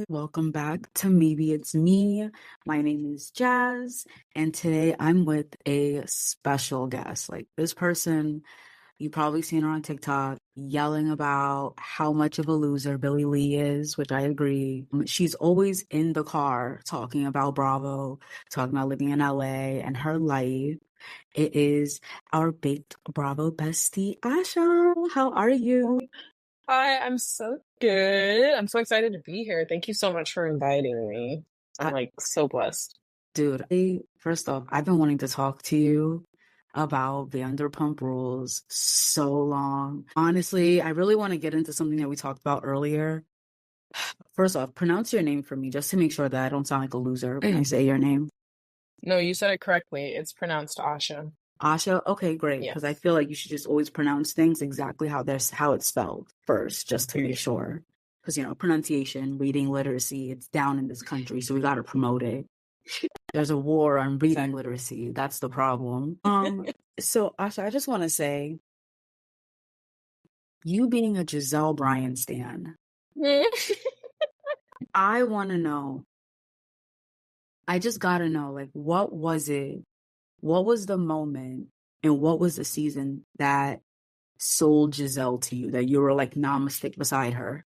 Welcome back to Maybe It's Me. My name is Jazz, and today I'm with a special guest. Like this person, you probably seen her on TikTok yelling about how much of a loser Billy Lee is, which I agree. She's always in the car talking about Bravo, talking about living in LA and her life. It is our baked Bravo bestie, Asha. How are you? Hi, I'm so good. I'm so excited to be here. Thank you so much for inviting me. I'm I, like so blessed. Dude, first off, I've been wanting to talk to you about Vanderpump Rules so long. Honestly, I really want to get into something that we talked about earlier. First off, pronounce your name for me just to make sure that I don't sound like a loser when I say your name. No, you said it correctly. It's pronounced Asha. Asha? Okay, great. Because I Yes. feel like you should just always pronounce things exactly how it's spelled first, just to be sure. Because, pronunciation, reading literacy, it's down in this country, so we got to promote it. There's a war on reading literacy. That's the problem. So Asha, I just want to say, you being a Giselle Bryan stan, I want to know, I just got to know, like, what was it? What was the moment and what was the season that sold Giselle to you, that you were like, nah, I'm gonna stick beside her?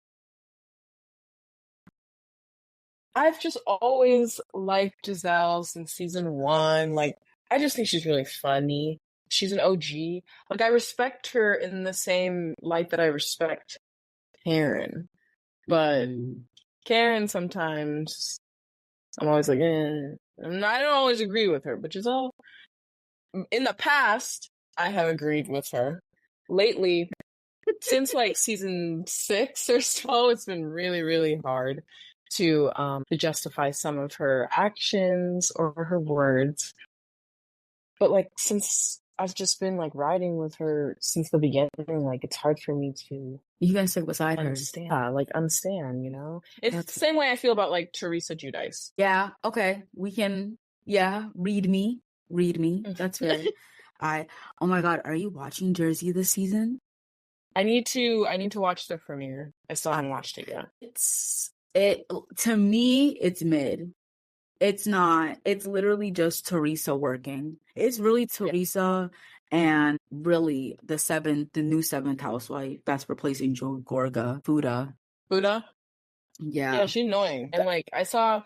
I've just always liked Giselle since season one. Like, I just think she's really funny. She's an OG. Like, I respect her in the same light that I respect Karen. But Karen sometimes, I'm always like, I don't always agree with her, but Giselle, in the past, I have agreed with her. Lately, since like season 6 or so, it's been really, really hard to justify some of her actions or her words. But like since I've just been like riding with her since the beginning, like it's hard for me to You can stick beside her. understand. Understand, you know? It's That's the same way I feel about like Teresa Giudice. Yeah, okay. Read me. Read me. That's fair. Oh my God, are you watching Jersey this season? I need to watch the premiere. I still haven't watched it yet. To me, it's mid. It's not. It's literally just Teresa working. It's really Teresa and really the new seventh housewife that's replacing Joe Gorga, Fuda. Buddha? Yeah. Yeah, she's annoying. And like I saw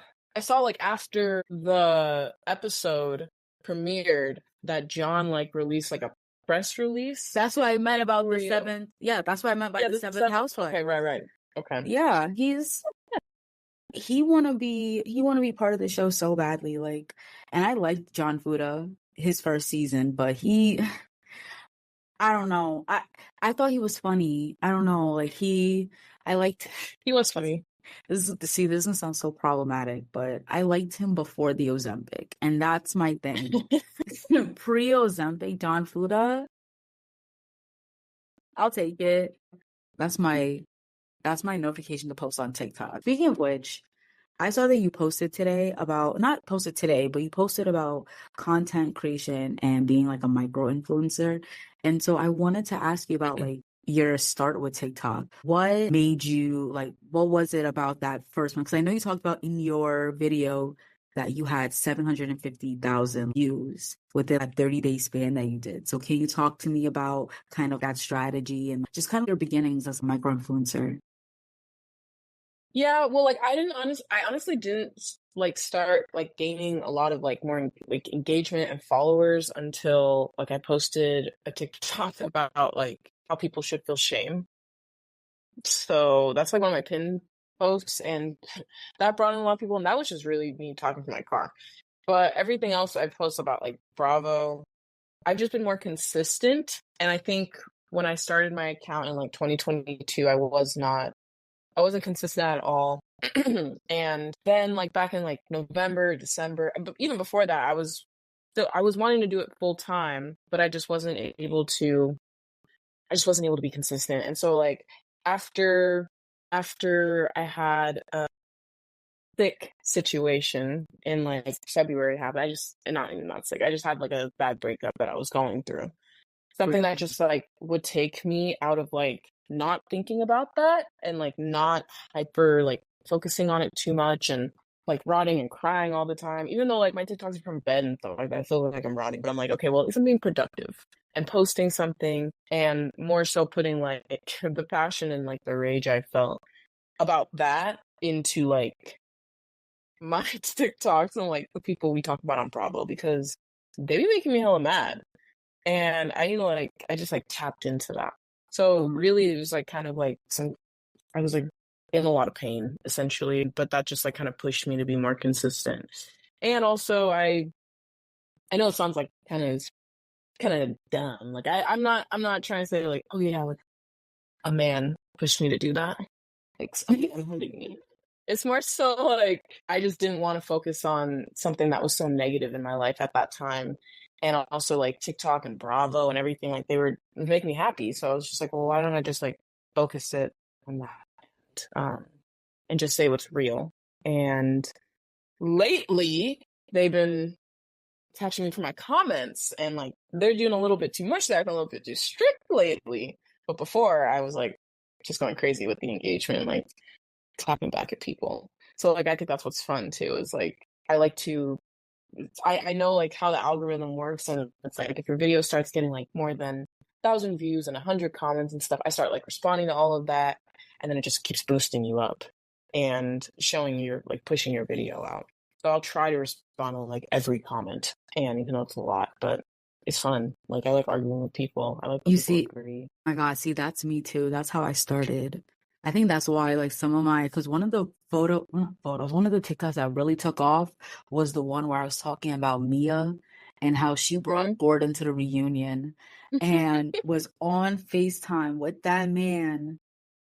like after the episode premiered that John like released like a press release. That's what I meant about the Real. seventh. Yeah, that's what I meant by the seventh housewife. Okay, right. Okay. Yeah, he wanna be part of the show so badly. Like, and I liked John Fuda his first season, but I don't know. I thought he was funny. I don't know. Like I liked. He was funny. This doesn't sound so problematic, but I liked him before the Ozempic, and that's my thing. Pre-Ozempic, John Fuda, I'll take it. That's my notification to post on TikTok. Speaking of which, I saw that you posted today about, not posted today, but you posted about content creation and being like a micro influencer. And so I wanted to ask you about like your start with TikTok. What made you like, what was it about that first one? Because I know you talked about in your video that you had 750,000 views within that 30-day span that you did. So can you talk to me about kind of that strategy and just kind of your beginnings as a micro influencer? Yeah, well, like I honestly didn't like start like gaining a lot of like more like engagement and followers until like I posted a TikTok about like how people should feel shame. So that's like one of my pinned posts, and that brought in a lot of people, and that was just really me talking from my car. But everything else I post about like Bravo, I've just been more consistent, and I think when I started my account in like 2022, I wasn't consistent at all. And then like back in like November, December, but even before that, I was wanting to do it full time, but I just wasn't able to be consistent. And so like after I had a sick situation in like February happen, I just not even not sick. I just had like a bad breakup that I was going through. Something that just like would take me out of like not thinking about that and like not hyper like focusing on it too much and like rotting and crying all the time. Even though like my TikToks are from bed and stuff like that, I feel like I'm rotting. But I'm like, okay, well, if I'm being productive and posting something and more so putting like the passion and like the rage I felt about that into like my TikToks and like the people we talk about on Bravo because they be making me hella mad. And I just like tapped into that. So really it was like kind of like I was like in a lot of pain essentially, but that just like kind of pushed me to be more consistent. And also I know it sounds like kind of dumb. Like I'm not trying to say like, oh yeah, like a man pushed me to do that. Like something hurting me. It's more so like I just didn't want to focus on something that was so negative in my life at that time. And also like TikTok and Bravo and everything, like they were making me happy. So I was just like, well, why don't I just like focus it on that? And just say what's real. And lately they've been catching me for my comments and like they're doing a little bit too much, they're acting a little bit too strict lately. But before I was like just going crazy with the engagement, like clapping back at people. So like I think that's what's fun too, is like I like to I know like how the algorithm works and it's like if your video starts getting like more than 1,000 views and 100 comments and stuff, I start like responding to all of that and then it just keeps boosting you up and showing your like pushing your video out. So I'll try to respond to like every comment and even though it's a lot, but it's fun. Like I like arguing with people. I like when You people see, agree. oh my God, see, that's me too. That's how I started. I think that's why, like, some of my, because one of the one of the TikToks that really took off was the one where I was talking about Mia and how she brought Gordon to the reunion and was on FaceTime with that man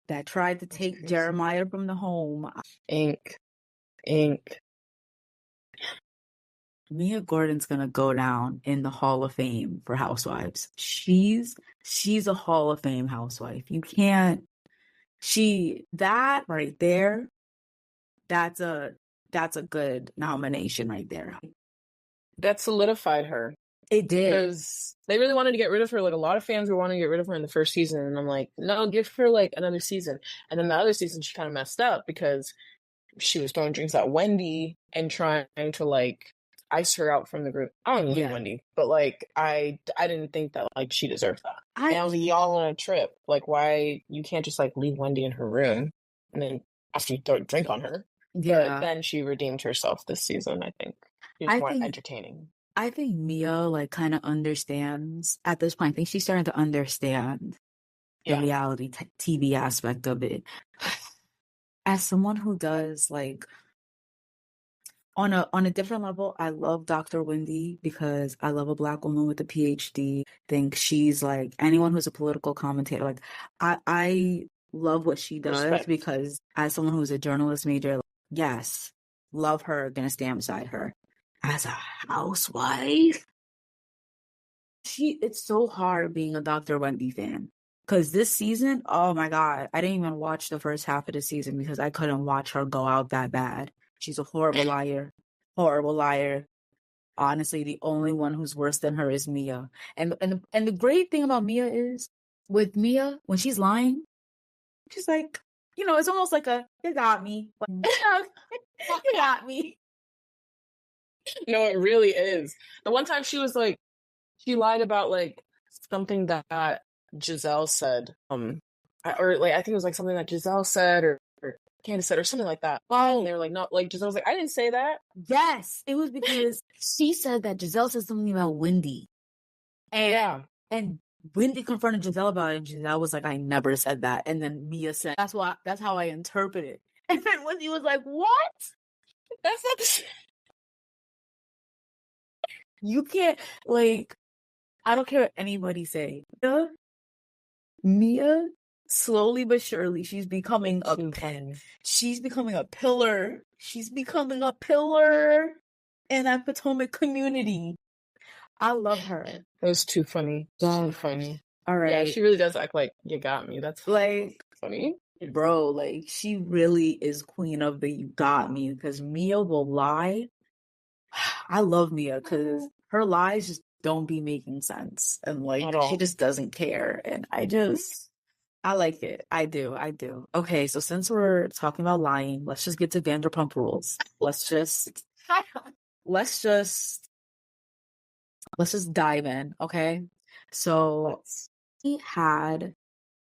that tried to take Jeremiah from the home. Ink. Mia Gordon's gonna go down in the Hall of Fame for Housewives. She's a Hall of Fame housewife. You can't that right there, that's a good nomination right there. That solidified her. It did. Because they really wanted to get rid of her. Like a lot of fans were wanting to get rid of her in the first season, and I'm like, no, give her like another season. And then the other season, she kind of messed up because she was throwing drinks at Wendy and trying to like ice her out from the group. I don't leave Wendy, but like I didn't think that like she deserved that. And I was like, y'all on a trip. Like, why you can't just like leave Wendy in her room and then after you throw a drink on her. Yeah. But then she redeemed herself this season. I think she's more entertaining. I think Mia like kind of understands at this point. I think she's starting to understand the reality TV aspect of it. As someone who does like on a different level, I love Dr. Wendy because I love a Black woman with a PhD. Think she's like anyone who's a political commentator. Like I love what she does because as someone who's a journalist major, yes, love her, gonna stand beside her. As a housewife, it's so hard being a Dr. Wendy fan. Because this season, oh my God, I didn't even watch the first half of the season because I couldn't watch her go out that bad. She's a horrible liar. Horrible liar. Honestly, the only one who's worse than her is Mia. And the great thing about Mia is, with Mia, when she's lying, she's like, it's almost like you got me. You got me. No, it really is. The one time she was like, she lied about like something that Giselle said. Or like I think it was like something that Giselle said or Candace said or something like that. Wow. And they were like, no, like Giselle was like, I didn't say that. Yes, it was because she said that Giselle said something about Wendy. And Wendy confronted Giselle about it, and Giselle was like, I never said that. And then Mia said, that's how I interpret it. And then Wendy was like, what? That's not the same. You can't, like, I don't care what anybody say. Mia, slowly but surely, she's becoming a pillar. She's becoming a pillar in that Potomac community. I love her. That was too funny. So funny. All right. Yeah, she really does act like you got me. That's like funny. Bro, like she really is queen of the you got me because Mia will lie. I love Mia because her lies just don't be making sense. And like she just doesn't care. And I just I like it. I do. Okay, so since we're talking about lying, let's just get to Vanderpump Rules. Let's just let's just dive in, okay? So I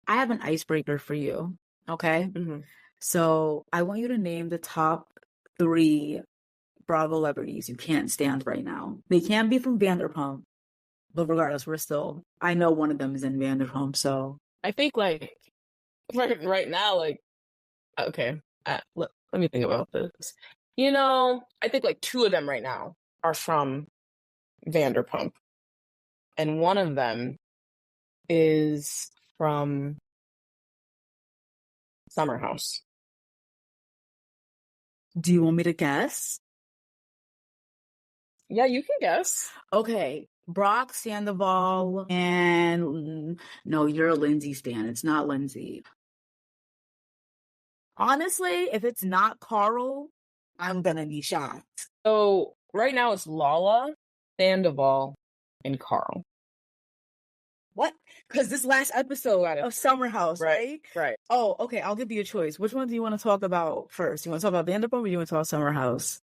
have an icebreaker for you, okay? Mm-hmm. So I want you to name the top three Bravo celebrities you can't stand right now. They can be from Vanderpump, but regardless, I know one of them is in Vanderpump, so. I think like right now, like okay, let me think about this. I think like two of them right now are from Vanderpump, and one of them is from Summer House. Do you want me to guess? Yeah, you can guess. Okay, Brock Sandoval and no, you're a Lindsay stan. It's not Lindsay. Honestly, if it's not Carl, I'm gonna be shocked. So right now it's Lala, Sandoval, and Carl. What? Because this last episode of Summer House, right? Right. Oh, okay. I'll give you a choice. Which one do you want to talk about first? You want to talk about Vanderpump or you want to talk about Summer House?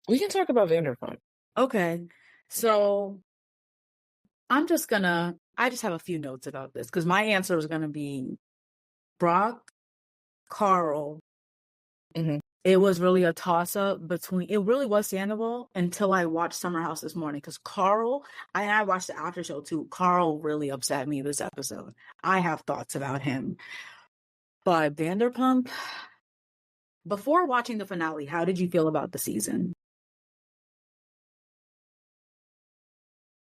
We can talk about Vanderpump. Okay. So I just have a few notes about this because my answer is gonna be Brock, Carl. Mm-hmm. It was really a toss-up it really was Sandoval until I watched Summer House this morning because Carl, I watched the after show too. Carl really upset me this episode. I have thoughts about him. But Vanderpump, before watching the finale, how did you feel about the season?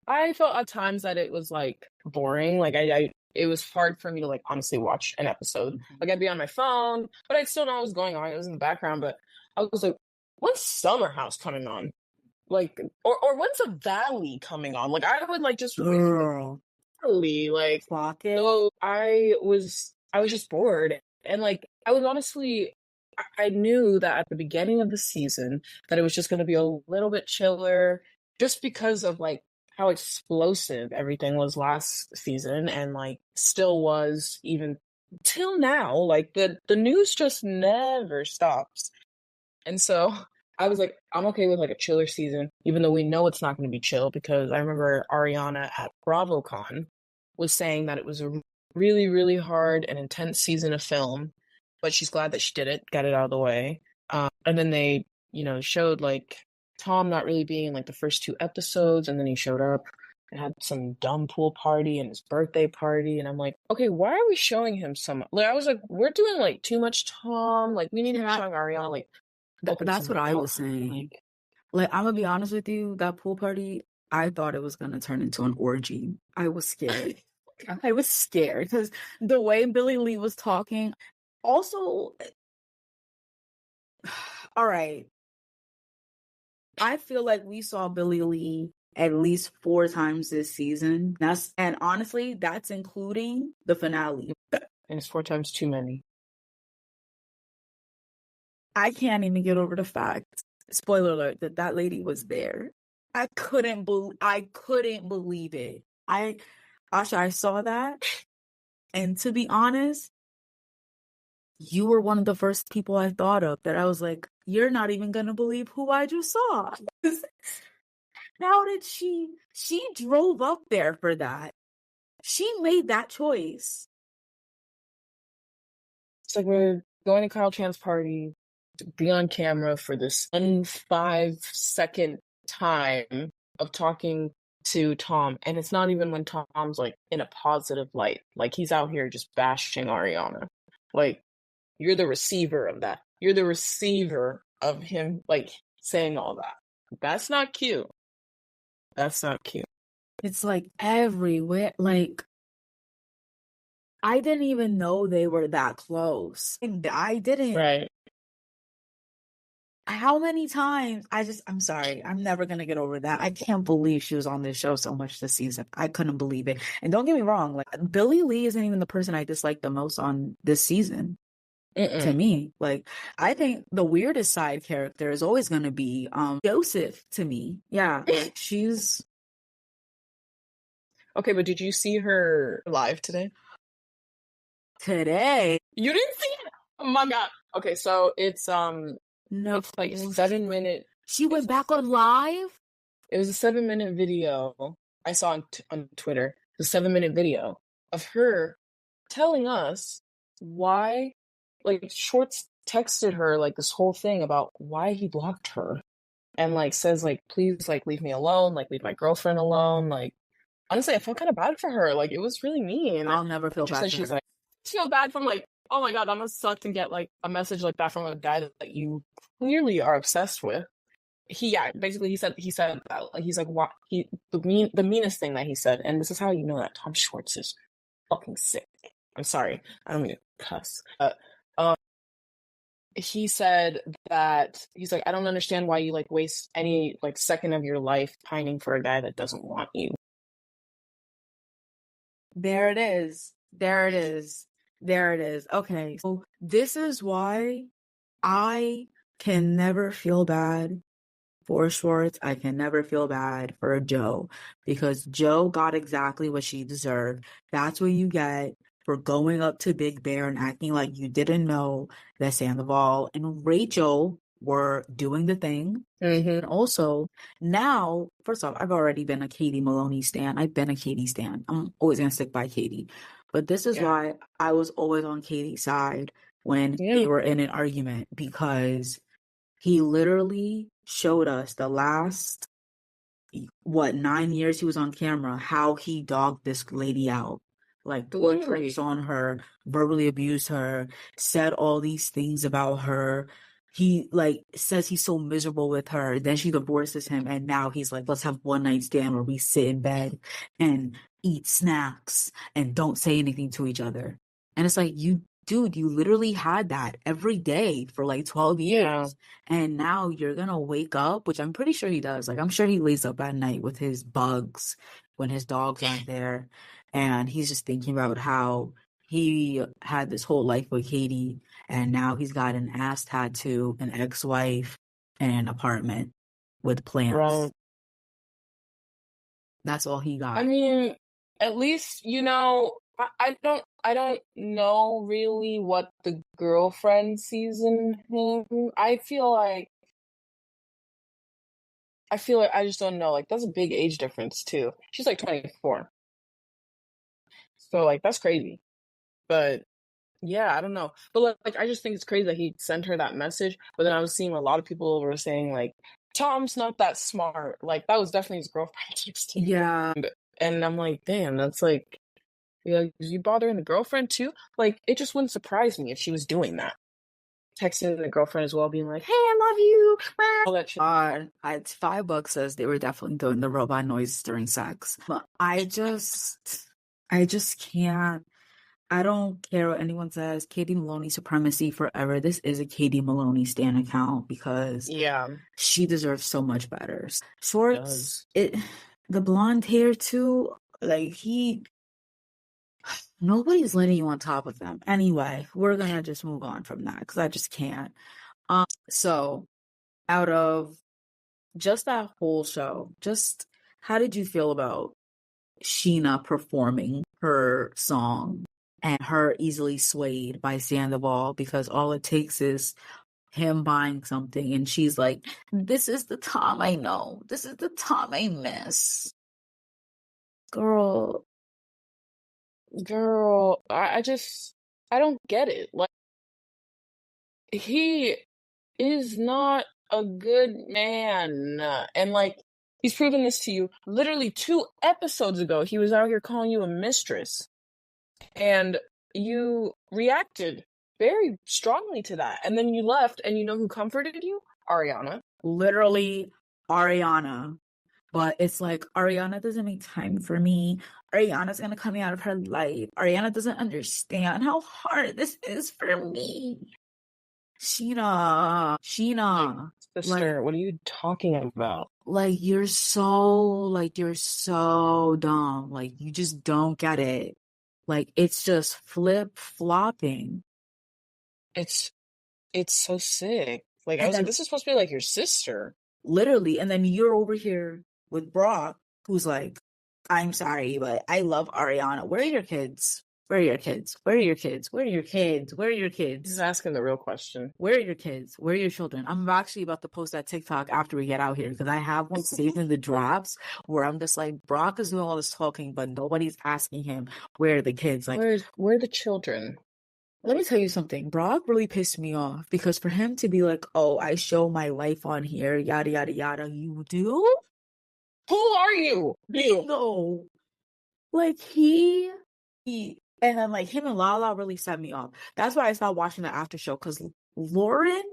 I felt at times that it was like boring. Like it was hard for me to like honestly watch an episode. Like I'd be on my phone, but I'd still know what was going on. It was in the background, but I was like, when's Summer House coming on? Like, or when's the Valley coming on? Like I would like just Girl, really like clock it. so I was just bored. And like I was honestly I knew that at the beginning of the season that it was just gonna be a little bit chiller just because of like how explosive everything was last season and like still was even till now. Like the news just never stops. And so I was like, I'm okay with like a chiller season, even though we know it's not going to be chill because I remember Ariana at BravoCon was saying that it was a really, really hard and intense season of film, but she's glad that she did it, got it out of the way. And then they, showed like Tom not really being in like the first two episodes, and then he showed up and had some dumb pool party and his birthday party, and I'm like, okay, why are we showing him some? Like, I was like, we're doing like too much Tom. Like, we need to be showing Ariana like. That's what I was saying. Like, I'm gonna be honest with you, that pool party, I thought it was gonna turn into an orgy. I was scared. I was scared because the way Billy Lee was talking. Also, all right. I feel like we saw Billy Lee at least 4 times this season. And honestly, that's including the finale. And it's 4 times too many. I can't even get over the fact, spoiler alert, that lady was there. I couldn't believe it. Asha, I saw that. And to be honest, you were one of the first people I thought of that I was like, you're not even going to believe who I just saw. How did she drove up there for that. She made that choice. It's like we're going to Kyle Chan's party to be on camera for this 5-second time of talking to Tom, and it's not even when Tom's like in a positive light. Like he's out here just bashing Ariana. Like you're the receiver of that. You're the receiver of him like saying all that. That's not cute. That's not cute. It's like everywhere. Like I didn't even know they were that close. I didn't. Right. How many times? I'm sorry. I'm never going to get over that. I can't believe she was on this show so much this season. I couldn't believe it. And don't get me wrong, like Billy Lee isn't even the person I dislike the most on this season. To me, like I think the weirdest side character is always going to be Joseph to me. Yeah, like she's okay. But did you see her live today? today. You didn't see it? Oh my God. Okay, so it's No, it's like 7 minute. She went back on live. It was a 7 minute video I saw on Twitter. It was a 7 minute video of her telling us why, like, Schwartz texted her like this whole thing about why he blocked her, and like says like, please, like, leave me alone, like, leave my girlfriend alone. Like, honestly, I felt kind of bad for her. Like, it was really mean. I'll never feel Just bad that for she's her. like, I feel bad from like, oh my God, that must suck to get like a message like that from a guy that you clearly are obsessed with. Basically he said that, like, he's like, what, the meanest thing that he said, and this is how you know that Tom Schwartz is fucking sick. I'm sorry, I don't mean to cuss. Um, he said that he's like, I don't understand why you like waste any like second of your life pining for a guy that doesn't want you. There it is. There it is. There it is. Okay. So this is why I can never feel bad for Schwartz. I can never feel bad for Joe, because Joe got exactly what she deserved. That's what you get for going up to Big Bear and acting like you didn't know that Sandoval and Rachel were doing the thing. And also, now, first off, I've already been a Katie Maloney stan. I've been a Katie stan. I'm always gonna stick by Katie. But this is Yeah. why I was always on Katie's side when Yeah. they were in an argument, because he literally showed us the last, 9 years he was on camera, how he dogged this lady out. Like, tricks on her, verbally abused her, said all these things about her. He like says he's so miserable with her. Then she divorces him, and now he's like, let's have one night stand where we sit in bed and eat snacks and don't say anything to each other. And it's like, dude, you literally had that every day for like 12 years. Yeah. And now you're gonna wake up, which I'm pretty sure he does. Like, I'm sure he lays up at night with his bugs when his dogs aren't there. And he's just thinking about how he had this whole life with Katie, and now he's got an ass tattoo, an ex-wife, and an apartment with plants. Right. That's all he got. I mean, at least, I don't know really what the girlfriend sees in him. I feel like I just don't know. Like, that's a big age difference too. She's like 24. So like that's crazy. But yeah, I don't know. But like I just think it's crazy that he sent her that message. But then I was seeing a lot of people were saying like, Tom's not that smart. Like, that was definitely his girlfriend. Yeah. And I'm like, damn, that's like, yeah, is you bothering the girlfriend too? Like, it just wouldn't surprise me if she was doing that. Texting the girlfriend as well, being like, hey, I love you. All that shit. It's $5 says they were definitely doing the robot noise during sex. But I just can't. I don't care what anyone says. Katie Maloney supremacy forever. This is a Katie Maloney stan account because Yeah, she deserves so much better. Schwartz, the blonde hair too. Like, nobody's letting you on top of them. Anyway, we're gonna just move on from that because I just can't. So out of just that whole show, just how did you feel about Sheena performing her song and her easily swayed by Sandoval, because all it takes is him buying something and she's like, this is the Tom I know. This is the Tom I miss. Girl, I don't get it. Like, he is not a good man. And like, he's proven this to you. Literally 2 episodes ago, he was out here calling you a mistress. And you reacted very strongly to that. And then you left, and you know who comforted you? Ariana. literally Ariana. But it's like, Ariana doesn't make time for me. Ariana's gonna cut me out of her life. Ariana doesn't understand how hard this is for me. Sheena, Sister, what are you talking about? like you're so dumb. Like, you just don't get it. Like, it's just flip-flopping. It's so sick. Like, I And was like, then this is supposed to be like your sister. literally, and then you're over here with Brock, who's like, I'm sorry, but I love Ariana. Where are your kids? Where are your kids? Where are your kids? Where are your kids? Where are your kids? He's asking the real question. Where are your kids? Where are your children? I'm actually about to post that TikTok after we get out here because I have one saved in the drafts where I'm just like, Brock is doing all this talking, but nobody's asking him where are the kids. Like, where are the children? let me tell you something. Brock really pissed me off because for him to be like, oh, I show my life on here, yada, yada, yada, you do? Who are you? You. No. Like, he, and then like him and Lala really set me off. That's why I stopped watching the after show because Lauren,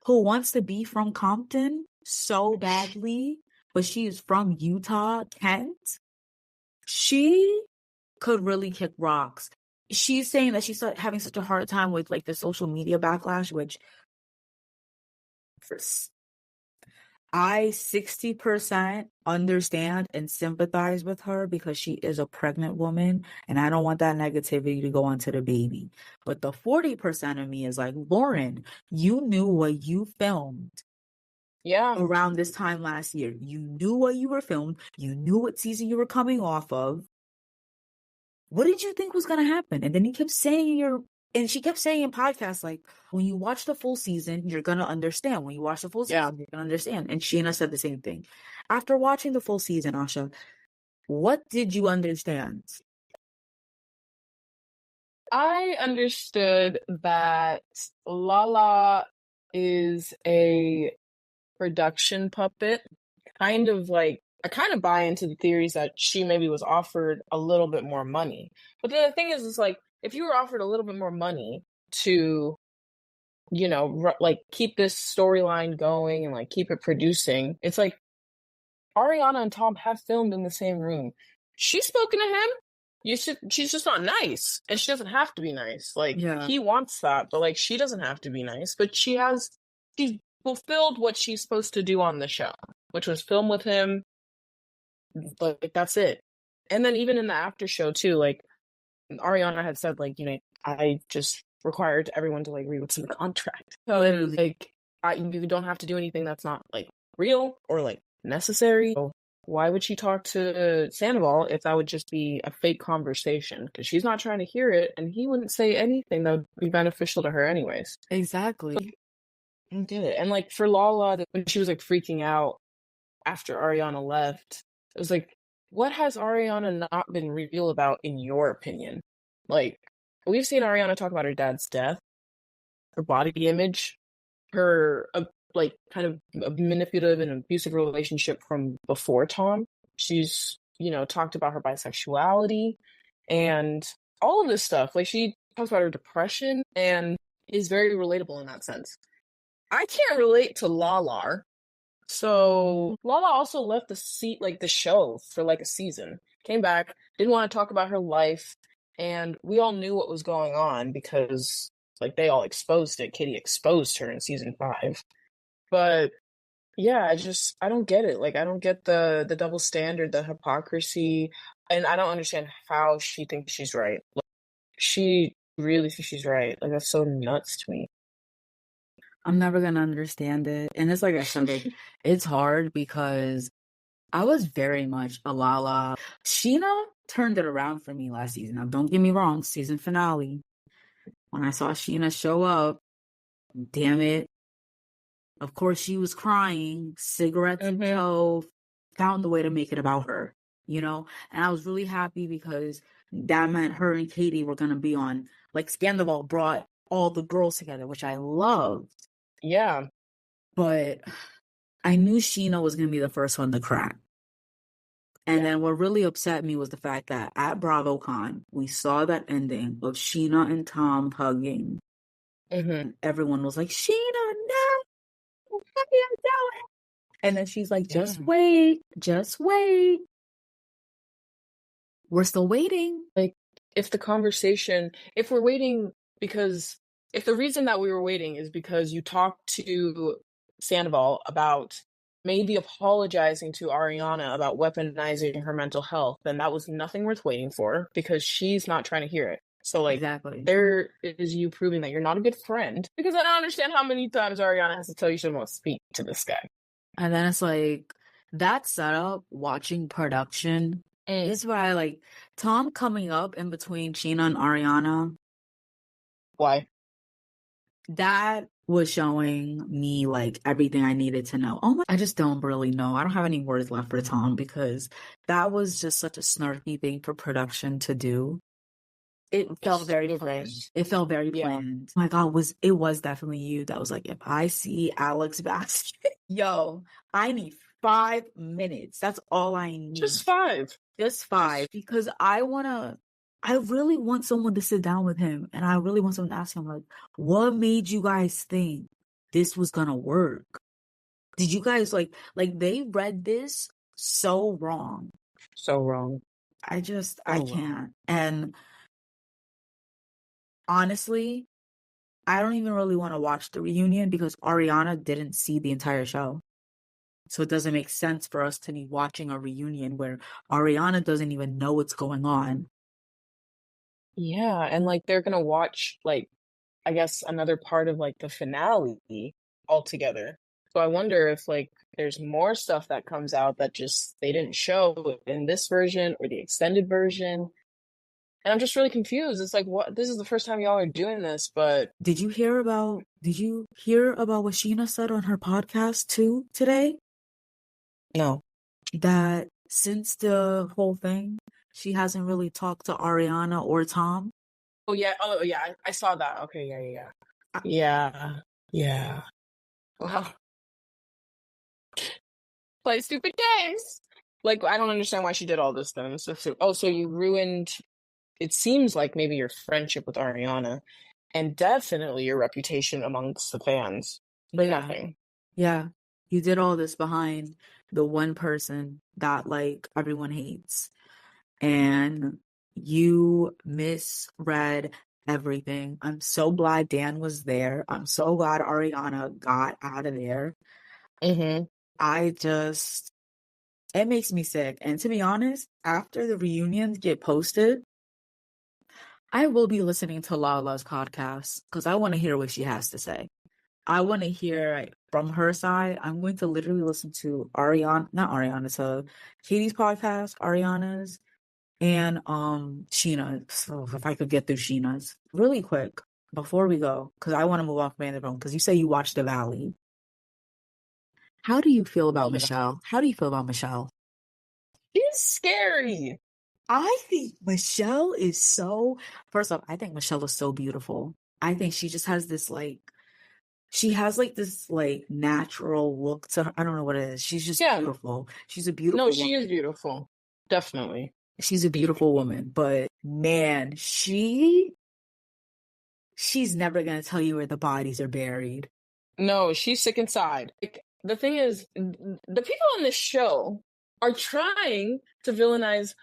who wants to be from Compton so badly, but she is from Utah, Kent, she could really kick rocks. She's saying that she's having such a hard time with like the social media backlash, which I 60% understand and sympathize with her because she is a pregnant woman and I don't want that negativity to go onto the baby. But the 40% of me is like, Lauren, you knew what you filmed. Yeah. Around this time last year. You knew what you were filmed. You knew what season you were coming off of. What did you think was going to happen? And then he kept saying and she kept saying in podcasts, like, when you watch the full season, you're going to understand. When you watch the full season, you're going to understand. And Sheena said the same thing. After watching the full season, Asha, what did you understand? I understood that Lala is a production puppet. Kind of like, I kind of buy into the theories that she maybe was offered a little bit more money. But the thing is like, if you were offered a little bit more money to, you know, like keep this storyline going and like keep it producing, it's like Ariana and Tom have filmed in the same room. She's spoken to him. She's just not nice, and she doesn't have to be nice. Like he wants that, but like she doesn't have to be nice. But she's fulfilled what she's supposed to do on the show, which was film with him. Like that's it. And then even in the after show too, like Ariana had said, like, you know, I just required everyone to like read what's in the contract. So Literally. like you don't have to do anything that's not like real or like necessary. So why would she talk to Sandoval if that would just be a fake conversation? Because she's not trying to hear it, and he wouldn't say anything that would be beneficial to her anyways. Exactly. I get it. And like for Lala, when she was like freaking out after Ariana left, it was like, what has Ariana not been real about in your opinion? Like, we've seen Ariana talk about her dad's death, her body image, her like kind of a manipulative and abusive relationship from before Tom. She's, you know, talked about her bisexuality and all of this stuff. Like she talks about her depression and is very relatable in that sense. I can't relate to Lala. So Lala also left the show for like a season. Came back, didn't want to talk about her life, and we all knew what was going on because like they all exposed it. Kitty exposed her in season 5. But yeah, I don't get it. Like I don't get the double standard, the hypocrisy, and I don't understand how she thinks she's right. Like, she really thinks she's right. Like that's so nuts to me. I'm never gonna understand it. And it's like I said, like, it's hard because I was very much a Lala. Sheena turned it around for me last season. Now, don't get me wrong, season finale. When I saw Sheena show up, damn it. Of course, she was crying, cigarettes, found the way to make it about her, you know? And I was really happy because that meant her and Katie were gonna be on, like, Scandal brought all the girls together, which I loved. Yeah. But I knew Sheena was going to be the first one to crack. And then what really upset me was the fact that at BravoCon, we saw that ending of Sheena and Tom hugging. And everyone was like, Sheena, no! What are you doing? And then she's like, just wait. We're still waiting. Like, if we're waiting because if the reason that we were waiting is because you talked to Sandoval about maybe apologizing to Ariana about weaponizing her mental health, then that was nothing worth waiting for because she's not trying to hear it. So, like, exactly. There is you proving that you're not a good friend because I don't understand how many times Ariana has to tell you she doesn't want to speak to this guy. And then it's like, that setup, watching production This is why I like Tom coming up in between Sheena and Ariana. Why? That was showing me like everything I needed to know. Oh my, I just don't really know. I don't have any words left for Tom because that was just such a snarky thing for production to do. It felt very It planned. was. It felt very Yeah. planned. Oh my God, it was definitely you that was like, if I see Alex basket, yo, I need 5 minutes. That's all I need. Just 5. Just 5 because I really want someone to sit down with him and I really want someone to ask him like, what made you guys think this was gonna work? Did you guys like they read this so wrong? So wrong. I Wrong. can't. And honestly, I don't even really want to watch the reunion because Ariana didn't see the entire show. So it doesn't make sense for us to be watching a reunion where Ariana doesn't even know what's going on. Yeah, and like they're gonna watch like I guess another part of like the finale altogether. So I wonder if like there's more stuff that comes out that just they didn't show in this version or the extended version. And I'm just really confused. It's like what this is the first time y'all are doing this, but Did you hear about what Sheena said on her podcast too today? no. That since the whole thing, she hasn't really talked to Ariana or Tom. Oh yeah, I saw that. Okay, yeah. I- Yeah. Yeah. Wow. Play stupid games. Like I don't understand why she did all this then. So you ruined it seems like maybe your friendship with Ariana and definitely your reputation amongst the fans for Yeah. nothing. Yeah. You did all this behind the one person that like everyone hates. And you misread everything. I'm so glad Dan was there. I'm so glad Ariana got out of there. Mm-hmm. It makes me sick. And to be honest, after the reunions get posted, I will be listening to Lala's podcast because I want to hear what she has to say. I want to hear from her side. I'm going to literally listen to not Ariana, to Katie's podcast, Ariana's, and Sheena. So if I could get through Sheena's really quick before we go, because I want to move off Vanderpump, because you say you watched The Valley. How do you feel about Michelle? How do you feel about Michelle? She's scary. I think Michelle is so, first off, I think Michelle is so beautiful. I think she just has this she has like this like natural look to her. I don't know what it is. She's just Yeah. beautiful. She's a No, beautiful she woman. is beautiful. Definitely. She's a beautiful woman, but man, she's never gonna tell you where the bodies are buried. No, she's sick inside. Like, the thing is, the people on this show are trying to villainize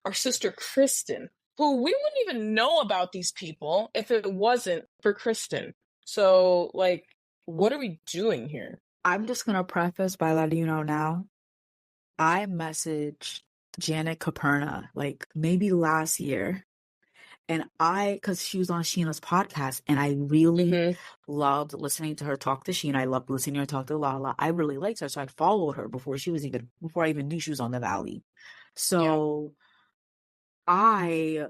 our sister Kristen, who we wouldn't even know about these people if it wasn't for Kristen. So, like, what are we doing here? I'm just gonna preface by letting you know now. I messaged Janet Caperna like maybe last year. And because she was on Sheena's podcast, and I really loved listening to her talk to Sheena. I loved listening to her talk to Lala. I really liked her, so I followed her before I even knew she was on The Valley. So I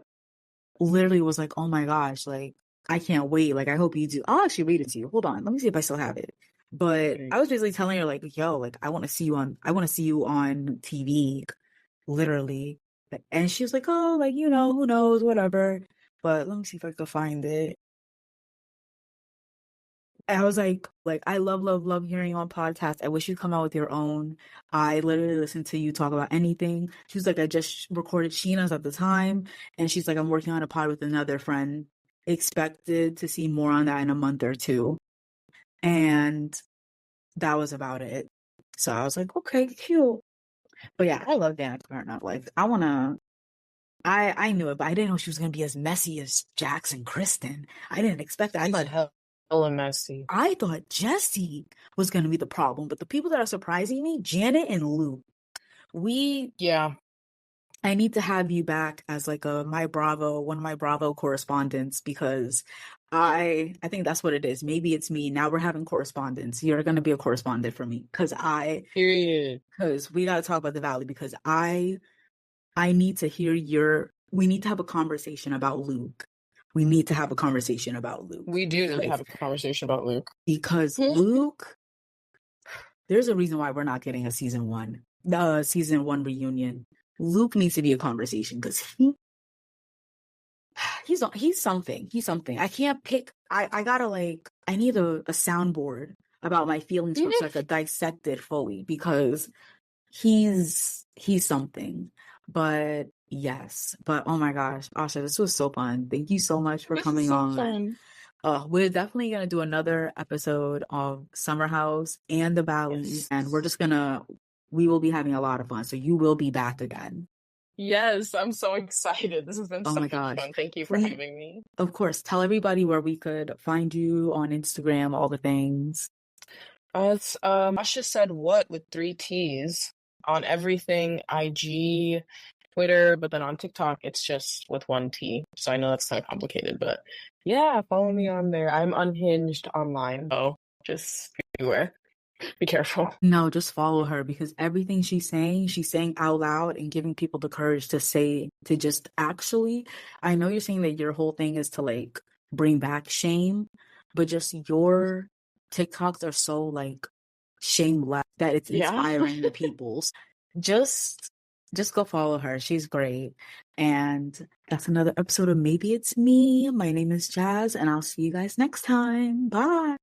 literally was like, oh my gosh, like I can't wait. Like I hope you do. I'll actually read it to you. Hold on, let me see if I still have it. But I was basically telling her like, yo, like I want to see you on TV, literally. And she was like, oh, like, who knows, whatever. But let me see if I could find it. And I was like, I love, love, love hearing you on podcasts. I wish you'd come out with your own. I literally listen to you talk about anything. She was like, I just recorded Sheena's at the time. And she's like, I'm working on a pod with another friend. Expected to see more on that in a month or two. And that was about it. So I was like, okay, cute. But yeah, I love Dan Caperna. Like, I knew it, but I didn't know she was going to be as messy as Jax and Kristen. I didn't expect that. Hella messy. I thought Jesse was going to be the problem, but the people that are surprising me, Janet and Lou. I need to have you back as like one of my Bravo correspondents, because I think that's what it is. Maybe it's me. Now we're having correspondence. You're going to be a correspondent for me because Period. we got to talk about the Valley, because I I need to hear we need to have a conversation about Luke. We need to have a conversation about Luke. We do need to have a conversation about Luke. Because Luke, there's a reason why we're not getting a season one reunion. Luke needs to be a conversation because he's something. He's something. I can't pick. I gotta I need a soundboard about my feelings for so I could dissect it fully because he's something. But yes, but oh my gosh, Asha, this was so fun. Thank you so much for coming on. Fun. We're definitely gonna do another episode of Summer House and the Valley, and we will be having a lot of fun. So you will be back again. Yes, I'm so excited. This has been so much gosh. fun. Thank you for having me. Of course, tell everybody where we could find you on Instagram, all the things. It's Asha said what with 3 T's on everything, IG, Twitter, but then on TikTok it's just with 1 T. So I know that's kind of complicated, but yeah, follow me on there. I'm unhinged online, so just beware. Be careful. No, just follow her because everything she's saying out loud and giving people the courage to just actually, I know you're saying that your whole thing is to bring back shame, but just your TikToks are so shameless that it's inspiring the people. Just go follow her. She's great. And that's another episode of Maybe It's Me. My name is Jazz, and I'll see you guys next time. Bye.